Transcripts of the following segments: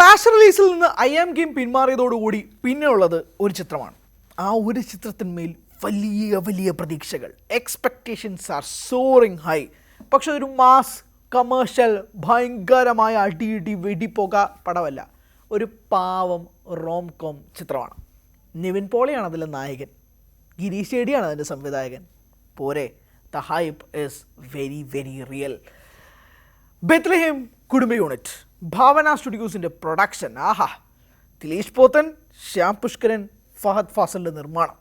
Flash റിലീസിൽ നിന്ന് I am game പിന്മാറിയതോടുകൂടി പിന്നെയുള്ളത് ഒരു ചിത്രമാണ്. ആ ഒരു ചിത്രത്തിന്മേൽ വലിയ വലിയ പ്രതീക്ഷകൾ, എക്സ്പെക്റ്റേഷൻസ് ആർ സോറിങ് ഹൈ. പക്ഷെ ഒരു മാസ് കമേഴ്ഷ്യൽ ഭയങ്കരമായ അടിയിടി വെടിപ്പോക പടമല്ല, ഒരു പാവം റോം കോം ചിത്രമാണ്. നിവിൻ പോളിയാണ് അതിലെ നായകൻ, ഗിരീഷ് ഷേഡിയാണ് അതിൻ്റെ സംവിധായകൻ. പോരെ, the hype is very very real. Bethlehem Kudumba unit, Bhavana സ്റ്റുഡിയോസിൻ്റെ production. ആഹാ, ദിലീഷ് പോത്തൻ, ശ്യാം പുഷ്കരൻ, ഫഹദ് ഫാസലിൻ്റെ നിർമ്മാണം,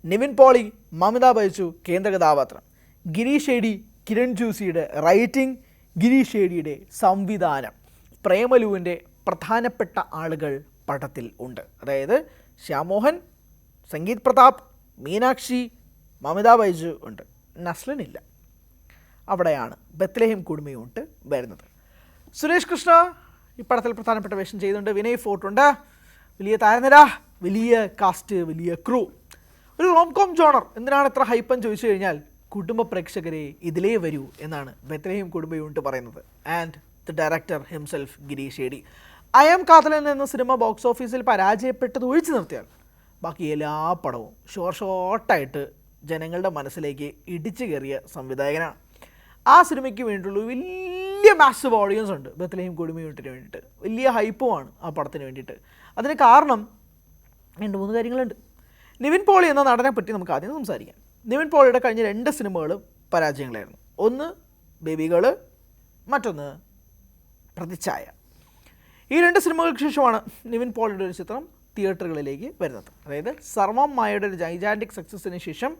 നിവിൻ പോളി, മമിത ബൈജു കേന്ദ്ര കഥാപാത്രം, ഗിരീഷ് ഷേഡി, കിരൺ ജോസിയുടെ റൈറ്റിംഗ്, ഗിരീഷ് ഷേഡിയുടെ സംവിധാനം. പ്രേമലുവിൻ്റെ പ്രധാനപ്പെട്ട ആളുകൾ പടത്തിൽ ഉണ്ട്. അതായത് ശ്യാമോഹൻ, സംഗീത് പ്രതാപ്, മീനാക്ഷി, മമിത ബൈജു ഉണ്ട്. നസ്ലൻ ഇല്ല. അവിടെയാണ് ബെത്ലഹേം കുടുംബ യൂണിറ്റ് വരുന്നത്. സുരേഷ് കൃഷ്ണ ഈ പടത്തിൽ പ്രധാനപ്പെട്ട വേഷം ചെയ്യുന്നുണ്ട്. വിനയ് ഫോർട്ടുണ്ട്. വലിയ താരനിര, വലിയ കാസ്റ്റ്, വലിയ ക്രൂ. ഒരു റോം കോം ജോണർ. എന്തിനാണ് ഇത്ര ഹൈപ്പെന്ന് ചോദിച്ചു കഴിഞ്ഞാൽ, കുടുംബ പ്രേക്ഷകരെ ഇതിലേ വരൂ എന്നാണ് ബെത്ലഹേം കുടുംബ യൂണിറ്റ് പറയുന്നത്. And the director himself Girish ഷേഡി. ഐ ആം കാതലൻ എന്ന സിനിമ ബോക്സ് ഓഫീസിൽ പരാജയപ്പെട്ടത് ഒഴിച്ചു നിർത്തിയാൽ ബാക്കി എല്ലാ പടവും ഷോർട്ടായിട്ട് ജനങ്ങളുടെ മനസ്സിലേക്ക് ഇടിച്ചു കയറിയ സംവിധായകനാണ്. ആ സിനിമയ്ക്ക് വേണ്ടിയിട്ടുള്ള വലിയ മാസീവ് ഓഡിയൻസ് ഉണ്ട് ബെത്ലഹേം കുടുംബ യൂണിറ്റിന് വേണ്ടിയിട്ട്. വലിയ ഹൈപ്പുമാണ് ആ പടത്തിന് വേണ്ടിയിട്ട്. അതിന് കാരണം 2-3 കാര്യങ്ങളുണ്ട്. നിവിൻ പോളി എന്ന നടനെ പറ്റി നമുക്ക് ആദ്യം സംസാരിക്കാം. നിവിൻ പോളിയുടെ കഴിഞ്ഞ 2 സിനിമകളും പരാജയങ്ങളായിരുന്നു. ഒന്ന് ബേബി ഗേൾ, മറ്റൊന്ന് പ്രതിച്ഛായ. ഈ 2 സിനിമകൾക്ക് ശേഷമാണ് നിവിൻ പോളിയുടെ ഒരു ചിത്രം തിയേറ്ററുകളിലേക്ക് വരുന്നത്. അതായത് സർവം മായയുടെ ഒരു ജൈജാൻറ്റിക് സക്സസിന് ശേഷം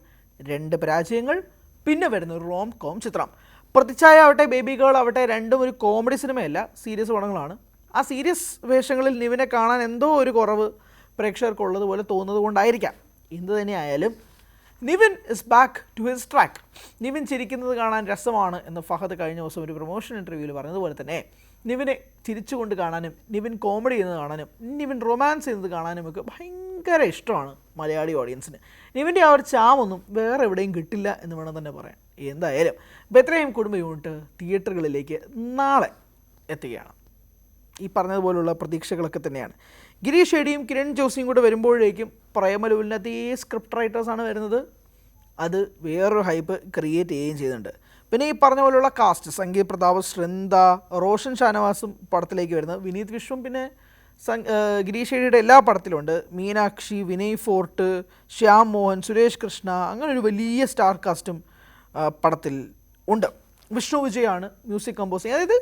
2 പരാജയങ്ങൾ, പിന്നെ വരുന്ന ഒരു റോം കോം ചിത്രം. പ്രതിച്ഛായ ആവട്ടെ, ബേബി ഗേൾ ആവട്ടെ, രണ്ടും ഒരു കോമഡി സിനിമയല്ല, സീരിയസ് പടങ്ങളാണ്. ആ സീരിയസ് വേഷങ്ങളിൽ നിവിനെ കാണാൻ എന്തോ ഒരു കുറവ് പ്രേക്ഷകർക്കുള്ളതുപോലെ തോന്നുന്നത് കൊണ്ടായിരിക്കാം. എന്ത് തന്നെയായാലും Nivin is back to his track. Nivin ചിരിക്കുന്നത് കാണാൻ രസമാണ് എന്ന് ഫഹദ് കഴിഞ്ഞ ദിവസം ഒരു പ്രൊമോഷൻ ഇൻ്റർവ്യൂവിൽ പറഞ്ഞതുപോലെ തന്നെ നിവിനെ ചിരിച്ചുകൊണ്ട് കാണാനും, നിവിൻ കോമഡി ചെയ്യുന്നത് കാണാനും, നിവിൻ റൊമാൻസ് ചെയ്യുന്നത് കാണാനും ഒക്കെ ഭയങ്കര ഇഷ്ടമാണ് മലയാളി ഓഡിയൻസിന്. നിവിൻ്റെ ആ ഒരു ചാമൊന്നും വേറെ എവിടെയും കിട്ടില്ല എന്ന് വേണം തന്നെ പറയാം. എന്തായാലും ബെത്ലഹേം കുടുംബ യൂണിറ്റ് തിയേറ്ററുകളിലേക്ക് നാളെ എത്തുകയാണ്. ഈ പറഞ്ഞതുപോലുള്ള പ്രതീക്ഷകളൊക്കെ തന്നെയാണ്. ഗിരീഷ് ഷേഡിയും കിരൺ ജോസിയും കൂടെ വരുമ്പോഴേക്കും പ്രേമലുവിൻ്റെ അതേ സ്ക്രിപ്റ്റ് റൈറ്റേഴ്സാണ് വരുന്നത്. അത് വേറൊരു ഹൈപ്പ് ക്രിയേറ്റ് ചെയ്യുകയും ചെയ്യുന്നുണ്ട്. പിന്നെ ഈ പറഞ്ഞ പോലെയുള്ള കാസ്റ്റ്, സംഗീത് പ്രതാപ്, ശ്രന്ദ, റോഷൻ ഷാനവാസും പടത്തിലേക്ക് വരുന്നത്. വിനീത് വിശ്വം പിന്നെ ഗിരീഷ് ഷേഡിയുടെ എല്ലാ പടത്തിലുണ്ട്. മീനാക്ഷി, വിനയ് ഫോർട്ട്, ശ്യാം മോഹൻ, സുരേഷ് കൃഷ്ണ, അങ്ങനെ ഒരു വലിയ സ്റ്റാർ കാസ്റ്റും പടത്തിൽ ഉണ്ട്. വിഷ്ണു വിജയാണ് മ്യൂസിക് കമ്പോസിങ്. അതായത്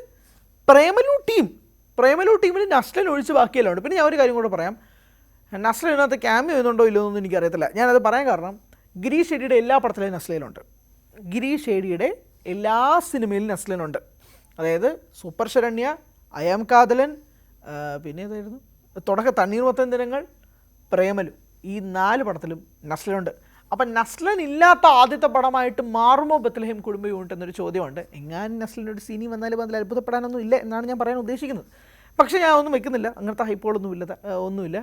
പ്രേമലു ടീമിൽ നസ്ലൻ ഒഴിച്ച് ബാക്കിയെല്ലാം ഉണ്ട്. പിന്നെ ഞാൻ ഒരു കാര്യം കൂടെ പറയാം, നസ്ലൻ ഇതിനകത്ത് ക്യാമിയോ ചെയ്യുന്നുണ്ടോ ഇല്ലോ എന്നൊന്നും എനിക്കറിയത്തില്ല. ഞാനത് പറയാൻ കാരണം, ഗിരീഷ് ഷേഡിയുടെ എല്ലാ പടത്തിലും നസ്ലനുണ്ട്. ഗിരീഷ് ഷേഡിയുടെ എല്ലാ സിനിമയിലും നസ്ലനുണ്ട്. അതായത് super Sharanya, I am Kathalan, പിന്നെ ഏതായിരുന്നു, തണ്ണീർമത്തൻ ദിനങ്ങൾ, പ്രേമലു, ഈ 4 പടത്തിലും നസ്ലനുണ്ട്. അപ്പം നസ്ലൻ ഇല്ലാത്ത ആദ്യത്തെ പടമായിട്ട് മാറുമോ ബെത്ലഹേം കുടുംബ യൂണിറ്റ് എന്നൊരു ചോദ്യമുണ്ട്. എങ്ങാനും നസ്ലിനൊരു സീനി വന്നാലും അതിൽ അത്ഭുതപ്പെടാനൊന്നും ഇല്ല എന്നാണ് ഞാൻ പറയാൻ ഉദ്ദേശിക്കുന്നത്. പക്ഷേ ഞാൻ ഒന്നും വെക്കുന്നില്ല, അങ്ങനത്തെ ഒന്നുമില്ല.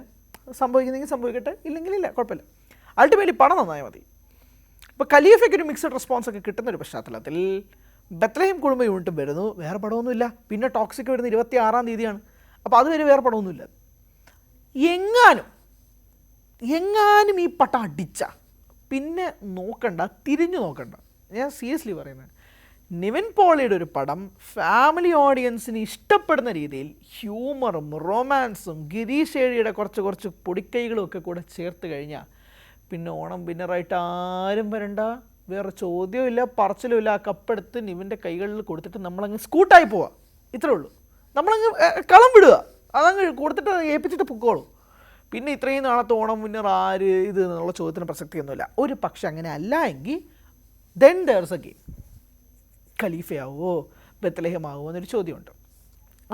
സംഭവിക്കുന്നെങ്കിൽ സംഭവിക്കട്ടെ, ഇല്ലെങ്കിൽ ഇല്ല, കുഴപ്പമില്ല. അൾട്ടിമേറ്റ്ലി പടം നന്നായി മതി. ഇപ്പോൾ ഖലീഫയ്ക്ക് ഒരു മിക്സഡ് റെസ്പോൺസ് ഒക്കെ കിട്ടുന്ന ഒരു പശ്ചാത്തലത്തിൽ ബെത്ലഹേം കുടുംബ യൂണിറ്റ് വരുന്നു. വേറെ പടമൊന്നുമില്ല. പിന്നെ ടോക്സിക് വരുന്നത് 26-ാം തീയതിയാണ്. അപ്പോൾ അതുവരെ വേറെ പടമൊന്നുമില്ല. എങ്ങാനും ഈ പട്ടം അടിച്ച പിന്നെ തിരിഞ്ഞു നോക്കണ്ട. ഞാൻ സീരിയസ്ലി പറയുന്നത്, നിവിൻ പോളിയുടെ ഒരു പടം ഫാമിലി ഓഡിയൻസിന് ഇഷ്ടപ്പെടുന്ന രീതിയിൽ ഹ്യൂമറും റൊമാൻസും ഗിരീഷ് ഷേഡിയുടെ കുറച്ച് പൊടിക്കൈകളും ഒക്കെ കൂടെ ചേർത്ത് കഴിഞ്ഞാൽ പിന്നെ ഓണം വിന്നറായിട്ട് ആരും വരണ്ട. വേറെ ചോദ്യമില്ല, പറച്ചിലുമില്ല. ആ കപ്പെടുത്ത് നിവിൻ്റെ കൈകളിൽ കൊടുത്തിട്ട് നമ്മളങ്ങ് സ്കൂട്ടായി പോവുക. ഇത്രേ ഉള്ളൂ. നമ്മളങ്ങ് കളം വിടുക, അതങ്ങ് കൊടുത്തിട്ട് ഏൽപ്പിച്ചിട്ട് പൊക്കോളൂ. പിന്നെ ഇത്രയും നാളത്തെ ഓണം വിന്നർ ആര് ഇത് എന്നുള്ള ചോദ്യത്തിന് പ്രസക്തിയൊന്നുമില്ല. ഒരു പക്ഷെ അങ്ങനെ അല്ല എങ്കിൽ ദെൻ ദെയർസ് എ ഗെയിം. ഖലീഫയാവോ ബെത്ലഹേം ആവുമോ എന്നൊരു ചോദ്യമുണ്ട്,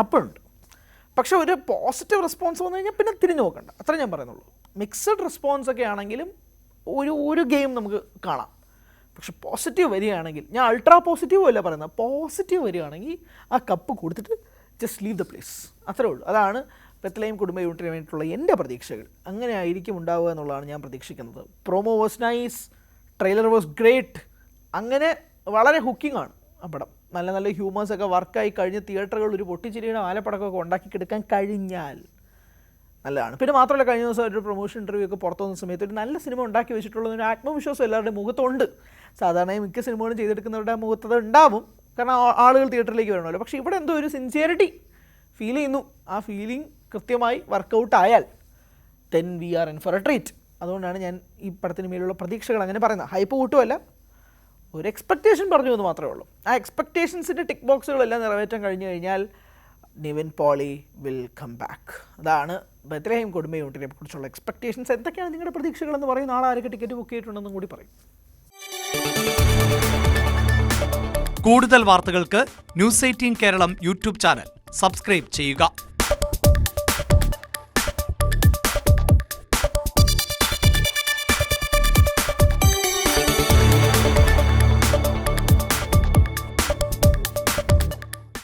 അപ്പോഴുണ്ട്. പക്ഷെ ഒരു പോസിറ്റീവ് റെസ്പോൺസ് വന്നു കഴിഞ്ഞാൽ പിന്നെ തിരിഞ്ഞു നോക്കണ്ട, അത്ര ഞാൻ പറയുന്നുള്ളൂ. മിക്സഡ് റെസ്പോൺസ് ഒക്കെ ആണെങ്കിലും ഒരു ഗെയിം നമുക്ക് കാണാം. പക്ഷെ പോസിറ്റീവ് വരികയാണെങ്കിൽ, ഞാൻ അൾട്രാ പോസിറ്റീവും അല്ല പറയുന്നത്, പോസിറ്റീവ് വരികയാണെങ്കിൽ ആ കപ്പ് കൊടുത്തിട്ട് ജസ്റ്റ് ലീവ് ദ പ്ലേസ്, അത്രേ ഉള്ളൂ. അതാണ് ബെത്ലഹേം കുടുംബ യൂണിറ്റിന് വേണ്ടിയിട്ടുള്ള എൻ്റെ പ്രതീക്ഷകൾ. അങ്ങനെ ആയിരിക്കും ഉണ്ടാവുക എന്നുള്ളതാണ് ഞാൻ പ്രതീക്ഷിക്കുന്നത്. Promo was nice, trailer was great. അങ്ങനെ വളരെ ഹുക്കിംഗ് ആണ് ആ പടം. നല്ല നല്ല ഹ്യൂമേഴ്സൊക്കെ വർക്കായി കഴിഞ്ഞ് തിയേറ്ററുകളിൽ ഒരു പൊട്ടിച്ചിരിയുടെ ആലപ്പടക്കമൊക്കെ ഉണ്ടാക്കിയെടുക്കാൻ കഴിഞ്ഞാൽ നല്ലതാണ്. പിന്നെ മാത്രമല്ല, കഴിഞ്ഞ ദിവസം ഒരു പ്രൊമോഷൻ ഇൻ്റർവ്യൂ ഒക്കെ പുറത്തു വന്ന സമയത്ത് ഒരു നല്ല സിനിമ ഉണ്ടാക്കി വെച്ചിട്ടുള്ളതിന് ആത്മവിശ്വാസം എല്ലാവരുടെയും മുഖത്തുണ്ട്. സാധാരണ മിക്ക സിനിമകളും ചെയ്തെടുക്കുന്നവരുടെ മുഖത്തത് ഉണ്ടാവും, കാരണം ആളുകൾ തിയേറ്ററിലേക്ക് വരണമല്ലോ. പക്ഷേ ഇവിടെ എന്തോ ഒരു സിൻസിയറിറ്റി ഫീൽ ചെയ്യുന്നു. ആ ഫീലിംഗ് കൃത്യമായി വർക്കൗട്ട് ആയാൽ then we are in for a treat. അതുകൊണ്ടാണ് ഞാൻ ഈ പടത്തിന് മേലുള്ള പ്രതീക്ഷകൾ അങ്ങനെ പറയുന്നത്. ഹൈപ്പ് കൂട്ടുമല്ല, ഒരു എക്സ്പെക്റ്റേഷൻ പറഞ്ഞു എന്ന് മാത്രമേ ഉള്ളൂ. ആ എക്സ്പെക്റ്റേഷൻസിൻ്റെ ടിക്ക് ബോക്സുകളെല്ലാം നിറവേറ്റാൻ കഴിഞ്ഞു കഴിഞ്ഞാൽ Nivin Pauly will come back. അതാണ് ബത്ലഹേം കൊടുമയൂട്ടിനെ കുറിച്ചുള്ള എക്സ്പെക്റ്റേഷൻസ്. എന്തൊക്കെയാണ് നിങ്ങളുടെ പ്രതീക്ഷകളെന്ന് പറയും. നാളെ ആരൊക്കെ ടിക്കറ്റ് ബുക്ക് ചെയ്തിട്ടുണ്ടെന്നും കൂടി പറയും. കൂടുതൽ വാർത്തകൾക്ക് news 18 Keralam YouTube channel subscribe ചെയ്യുക.